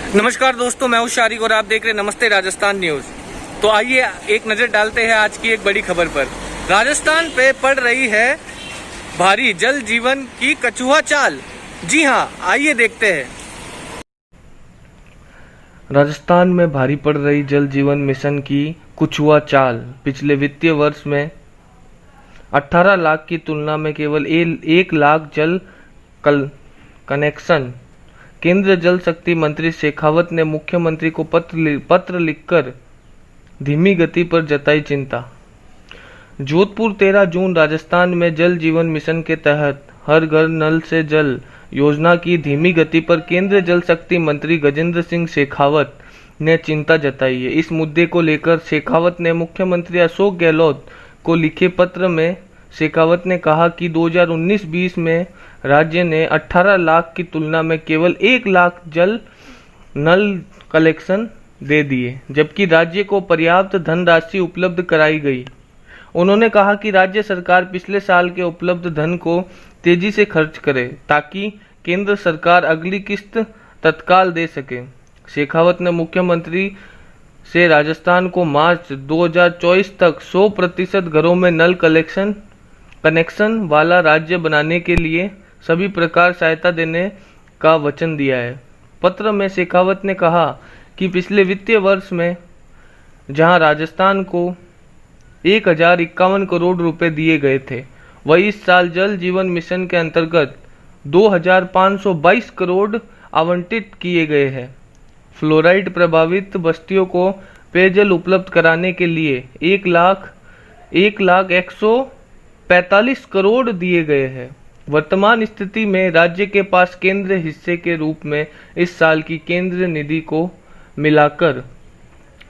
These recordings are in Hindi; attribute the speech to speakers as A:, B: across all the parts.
A: नमस्कार दोस्तों, मैं हूं शारिक और आप देख रहे हैं नमस्ते राजस्थान न्यूज। तो आइए एक नजर डालते हैं आज की एक बड़ी खबर पर। राजस्थान पे पड़ रही है भारी जल जीवन की कछुआ चाल। जी हां, आइए देखते हैं।
B: राजस्थान में भारी पड़ रही जल जीवन मिशन की कछुआ चाल। पिछले वित्तीय वर्ष में 18 लाख की तुलना में केवल 1 लाख जल कनेक्शन। केंद्रीय जल शक्ति मंत्री शेखावत ने मुख्यमंत्री को पत्र लिखकर धीमी गति पर जताई चिंता। जोधपुर 13 जून। राजस्थान में जल जीवन मिशन के तहत हर घर नल से जल योजना की धीमी गति पर केंद्रीय जल शक्ति मंत्री गजेंद्र सिंह शेखावत ने चिंता जताई है। इस मुद्दे को लेकर शेखावत ने मुख्यमंत्री अशोक गहलोत को लिखे पत्र में शेखावत ने कहा कि 2019-20 में राज्य ने 18 लाख की तुलना में केवल 1 लाख जल नल कलेक्शन दे दिए, जबकि राज्य को पर्याप्त धनराशि उपलब्ध कराई गई। उन्होंने कहा कि राज्य सरकार पिछले साल के उपलब्ध धन को तेजी से खर्च करे ताकि केंद्र सरकार अगली किस्त तत्काल दे सके। शेखावत ने मुख्यमंत्री से राजस्थान को मार्च 2024 तक 100% घरों में नल कनेक्शन वाला राज्य बनाने के लिए सभी प्रकार सहायता देने का वचन दिया है। पत्र में शेखावत ने कहा कि पिछले वित्तीय वर्ष में जहां राजस्थान को 1051 करोड़ रुपए दिए गए थे, वही इस साल जल जीवन मिशन के अंतर्गत 2522 करोड़ आवंटित किए गए हैं। फ्लोराइड प्रभावित बस्तियों को पेयजल उपलब्ध कराने के लिए 1 लाख 145 करोड़ दिए गए हैं। वर्तमान स्थिति में राज्य के पास केंद्रीय हिस्से के रूप में इस साल की केंद्रीय निधि को मिलाकर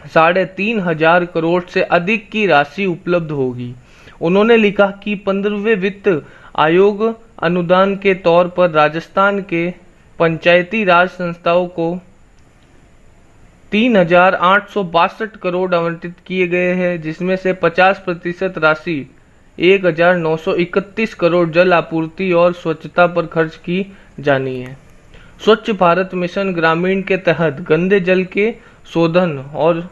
B: 3,500 करोड़ से अधिक की राशि उपलब्ध होगी। उन्होंने लिखा कि 15वें वित्त आयोग अनुदान के तौर पर राजस्थान के पंचायती राज संस्थाओं को 3,862 करोड़ आवंटित किए गए हैं, जिसमें से 50% राशि 1,931 करोड़ जल आपूर्ति और स्वच्छता पर खर्च की जानी है। स्वच्छ भारत मिशन ग्रामीण के तहत गंदे जल के शोधन और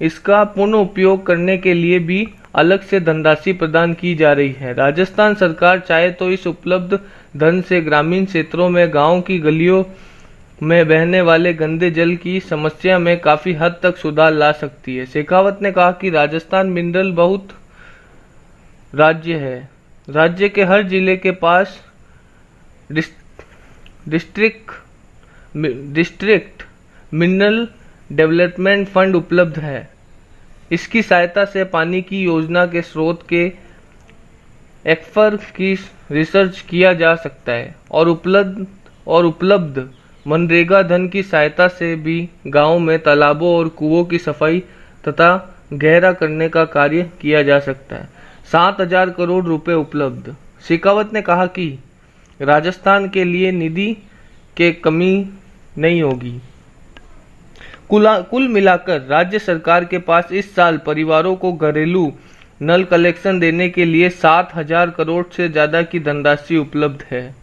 B: इसका पुनः उपयोग करने के लिए भी अलग से धनराशि प्रदान की जा रही है। राजस्थान सरकार चाहे तो इस उपलब्ध धन से ग्रामीण क्षेत्रों में गांव की गलियों में बहने वाले गंदे जल की समस्या में काफी हद तक सुधार ला सकती है। शेखावत ने कहा कि राजस्थान मिनरल बहुत राज्य है। राज्य के हर जिले के पास डिस्ट्रिक्ट मिनरल डेवलपमेंट फंड उपलब्ध है। इसकी सहायता से पानी की योजना के स्रोत के एक्वाफर की रिसर्च किया जा सकता है और उपलब्ध मनरेगा धन की सहायता से भी गांव में तालाबों और कुओं की सफाई तथा गहरा करने का कार्य किया जा सकता है। 7,000 करोड़ रुपए उपलब्ध। शेखावत ने कहा कि राजस्थान के लिए निधि के कमी नहीं होगी। कुल मिलाकर राज्य सरकार के पास इस साल परिवारों को घरेलू नल कलेक्शन देने के लिए 7,000 करोड़ से ज्यादा की धनराशि उपलब्ध है।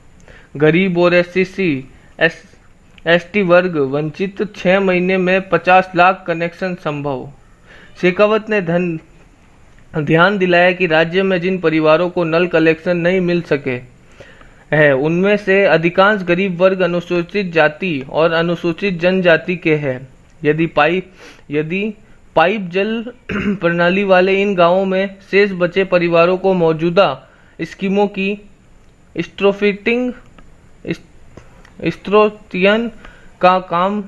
B: गरीब और SC/ST वर्ग वंचित 6 महीने में 50 लाख कनेक्शन संभव। शेखावत ने ध्यान दिलाया कि राज्य में जिन परिवारों को नल कलेक्शन नहीं मिल सके है, उनमें से अधिकांश गरीब वर्ग, अनुसूचित जाति और अनुसूचित जनजाति के हैं। यदि पाइप जल प्रणाली वाले इन गांवों में शेष बचे परिवारों को मौजूदा स्कीमों की स्त्रोतयन का काम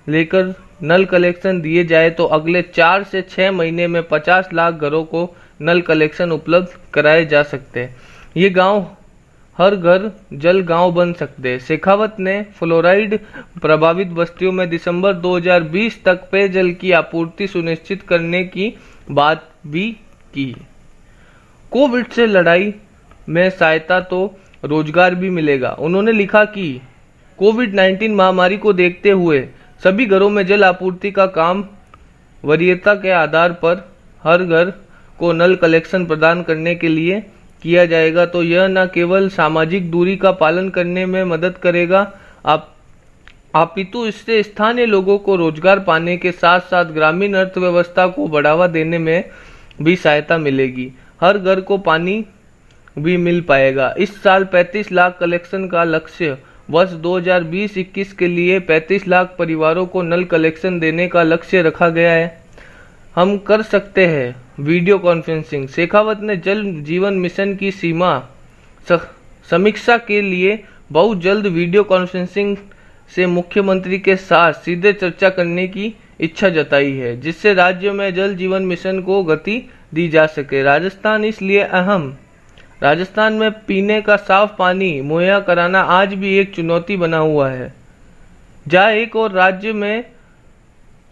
B: लेकर नल कलेक्शन दिए जाए तो अगले 4 से 6 महीने में 50 लाख घरों को नल कलेक्शन उपलब्ध कराए जा सकते हैं। ये गांव हर घर जल गांव बन सकते हैं। शेखावत ने फ्लोराइड प्रभावित बस्तियों में दिसंबर 2020 तक पेयजल की आपूर्ति सुनिश्चित करने की बात भी की। कोविड से लड़ाई में सहायता तो रोजगार भी मिलेगा। उन्होंने लिखा कि कोविड-19 महामारी को देखते हुए सभी घरों में जल आपूर्ति का काम वरीयता के आधार पर हर घर को नल कलेक्शन प्रदान करने के लिए किया जाएगा, तो यह न केवल सामाजिक दूरी का पालन करने में मदद करेगा अपितु इससे स्थानीय लोगों को रोजगार पाने के साथ साथ ग्रामीण अर्थव्यवस्था को बढ़ावा देने में भी सहायता मिलेगी। हर घर को पानी भी मिल पाएगा। इस साल 35 लाख कलेक्शन का लक्ष्य, वर्ष 2020-21 के लिए 35 लाख परिवारों को नल कलेक्शन देने का लक्ष्य रखा गया है। हम कर सकते हैं वीडियो कॉन्फ्रेंसिंग। शेखावत ने जल जीवन मिशन की समीक्षा के लिए बहुत जल्द वीडियो कॉन्फ्रेंसिंग से मुख्यमंत्री के साथ सीधे चर्चा करने की इच्छा जताई है, जिससे राज्य में जल जीवन मिशन को गति दी जा सके। राजस्थान इसलिए अहम। राजस्थान में पीने का साफ पानी मुहैया कराना आज भी एक चुनौती बना हुआ है। जहाँ एक और राज्य में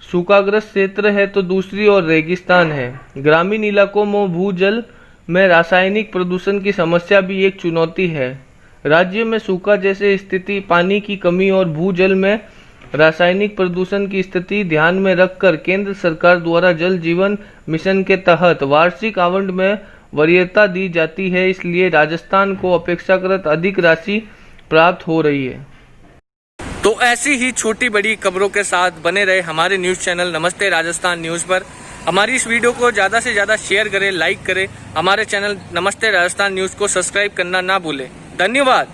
B: सूखाग्रस्त क्षेत्र है तो दूसरी ओर रेगिस्तान है। ग्रामीण इलाकों में भूजल में रासायनिक प्रदूषण की समस्या भी एक चुनौती है। राज्य में सूखा जैसे स्थिति, पानी की कमी और भूजल में रासायनिक प्रदूषण की स्थिति ध्यान में रखकर केंद्र सरकार द्वारा जल जीवन मिशन के तहत वार्षिक आवंटन में वरीयता दी जाती है। इसलिए राजस्थान को अपेक्षाकृत अधिक राशि प्राप्त हो रही है।
A: तो ऐसी ही छोटी बड़ी खबरों के साथ बने रहे हमारे न्यूज चैनल नमस्ते राजस्थान न्यूज पर। हमारी इस वीडियो को ज़्यादा से ज़्यादा शेयर करें, लाइक करें। हमारे चैनल नमस्ते राजस्थान न्यूज को सब्सक्राइब करना ना भूलें। धन्यवाद।